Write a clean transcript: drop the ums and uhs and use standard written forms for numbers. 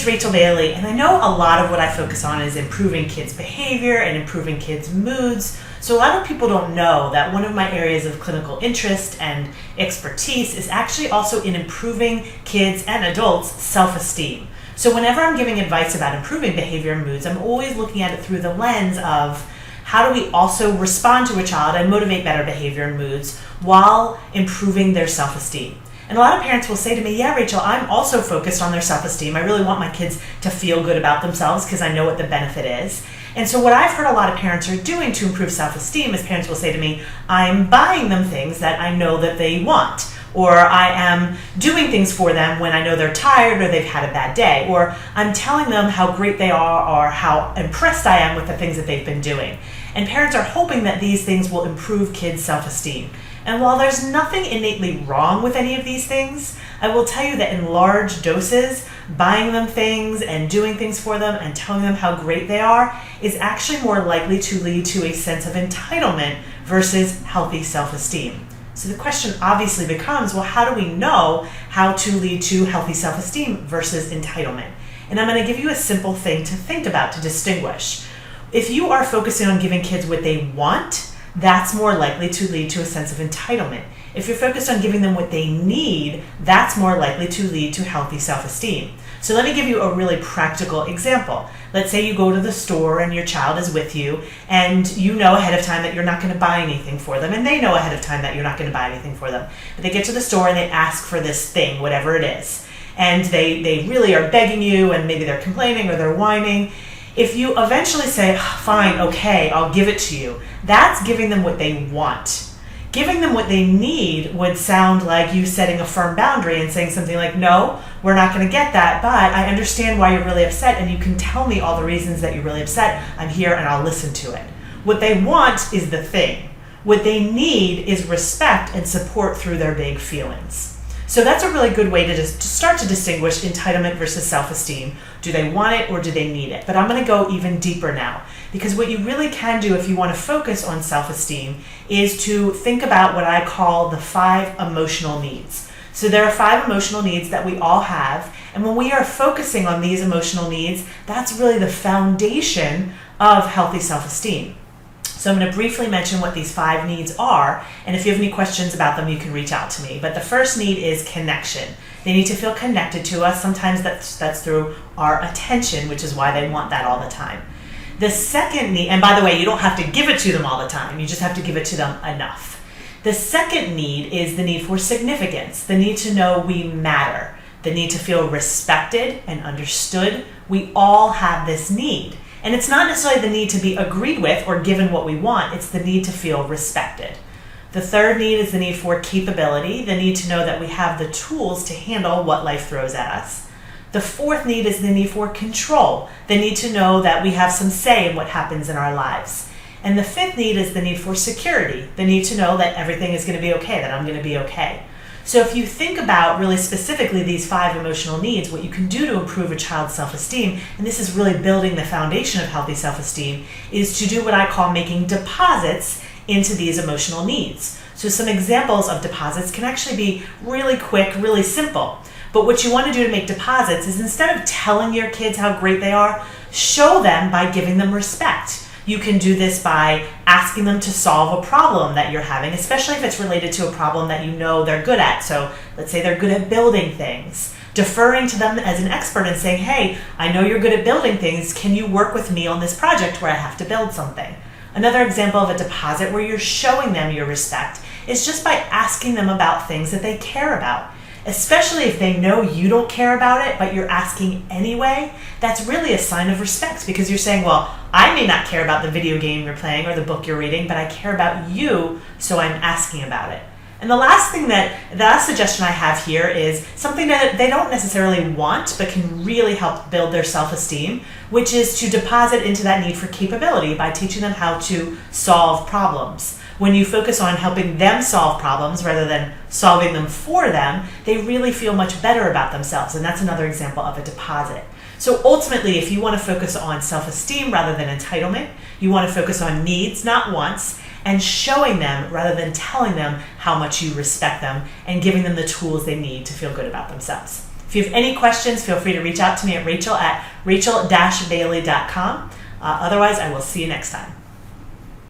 Rachel Bailey, and I know a lot of what I focus on is improving kids' behavior and improving kids' moods. So a lot of people don't know that one of my areas of clinical interest and expertise is actually also in improving kids and adults' self-esteem. So whenever I'm giving advice about improving behavior and moods, I'm always looking at it through the lens of how do we also respond to a child and motivate better behavior and moods while improving their self-esteem. And a lot of parents will say to me, yeah, Rachel, I'm also focused on their self-esteem. I really want my kids to feel good about themselves because I know what the benefit is. And so what I've heard a lot of parents are doing to improve self-esteem is parents will say to me, I'm buying them things that I know that they want, or I am doing things for them when I know they're tired or they've had a bad day, or I'm telling them how great they are or how impressed I am with the things that they've been doing. And parents are hoping that these things will improve kids' self-esteem. And while there's nothing innately wrong with any of these things, I will tell you that in large doses, buying them things and doing things for them and telling them how great they are is actually more likely to lead to a sense of entitlement versus healthy self-esteem. So the question obviously becomes, well, how do we know how to lead to healthy self-esteem versus entitlement? And I'm going to give you a simple thing to think about to distinguish. If you are focusing on giving kids what they want, that's more likely to lead to a sense of entitlement. If you're focused on giving them what they need, that's more likely to lead to healthy self-esteem. So let me give you a really practical example. Let's say you go to the store and your child is with you and you know ahead of time that you're not going to buy anything for them, and they know ahead of time that you're not going to buy anything for them. But they get to the store and they ask for this thing, whatever it is, and they really are begging you, and maybe they're complaining or they're whining. If you eventually say, fine, okay, I'll give it to you, that's giving them what they want. Giving them what they need would sound like you setting a firm boundary and saying something like, no, we're not going to get that, but I understand why you're really upset, and you can tell me all the reasons that you're really upset. I'm here and I'll listen to it. What they want is the thing. What they need is respect and support through their big feelings. So that's a really good way to start to distinguish entitlement versus self-esteem. Do they want it or do they need it? But I'm going to go even deeper now, because what you really can do if you want to focus on self-esteem is to think about what I call the 5 emotional needs. So there are 5 emotional needs that we all have, and when we are focusing on these emotional needs, that's really the foundation of healthy self-esteem. So I'm going to briefly mention what these 5 needs are, and if you have any questions about them, you can reach out to me. But the first need is connection. They need to feel connected to us. Sometimes that's through our attention, which is why they want that all the time. The second need, and by the way, you don't have to give it to them all the time. You just have to give it to them enough. The second need is the need for significance, the need to know we matter, the need to feel respected and understood. We all have this need. And it's not necessarily the need to be agreed with or given what we want, it's the need to feel respected. The third need is the need for capability, the need to know that we have the tools to handle what life throws at us. The fourth need is the need for control, the need to know that we have some say in what happens in our lives. And the fifth need is the need for security, the need to know that everything is going to be okay, that I'm going to be okay. So if you think about really specifically these 5 emotional needs, what you can do to improve a child's self-esteem, and this is really building the foundation of healthy self-esteem, is to do what I call making deposits into these emotional needs. So some examples of deposits can actually be really quick, really simple. But what you want to do to make deposits is, instead of telling your kids how great they are, show them by giving them respect. You can do this by asking them to solve a problem that you're having, especially if it's related to a problem that you know they're good at. So let's say they're good at building things. Deferring to them as an expert and saying, hey, I know you're good at building things. Can you work with me on this project where I have to build something? Another example of a deposit where you're showing them your respect is just by asking them about things that they care about. Especially if they know you don't care about it, but you're asking anyway, that's really a sign of respect, because you're saying, well, I may not care about the video game you're playing or the book you're reading, but I care about you, so I'm asking about it. And the last suggestion I have here is something that they don't necessarily want, but can really help build their self-esteem, which is to deposit into that need for capability by teaching them how to solve problems. When you focus on helping them solve problems rather than solving them for them, they really feel much better about themselves. And that's another example of a deposit. So ultimately, if you want to focus on self-esteem rather than entitlement, you want to focus on needs, not wants, and showing them rather than telling them how much you respect them, and giving them the tools they need to feel good about themselves. If you have any questions, feel free to reach out to me at rachel@rachel-bailey.com. Otherwise, I will see you next time.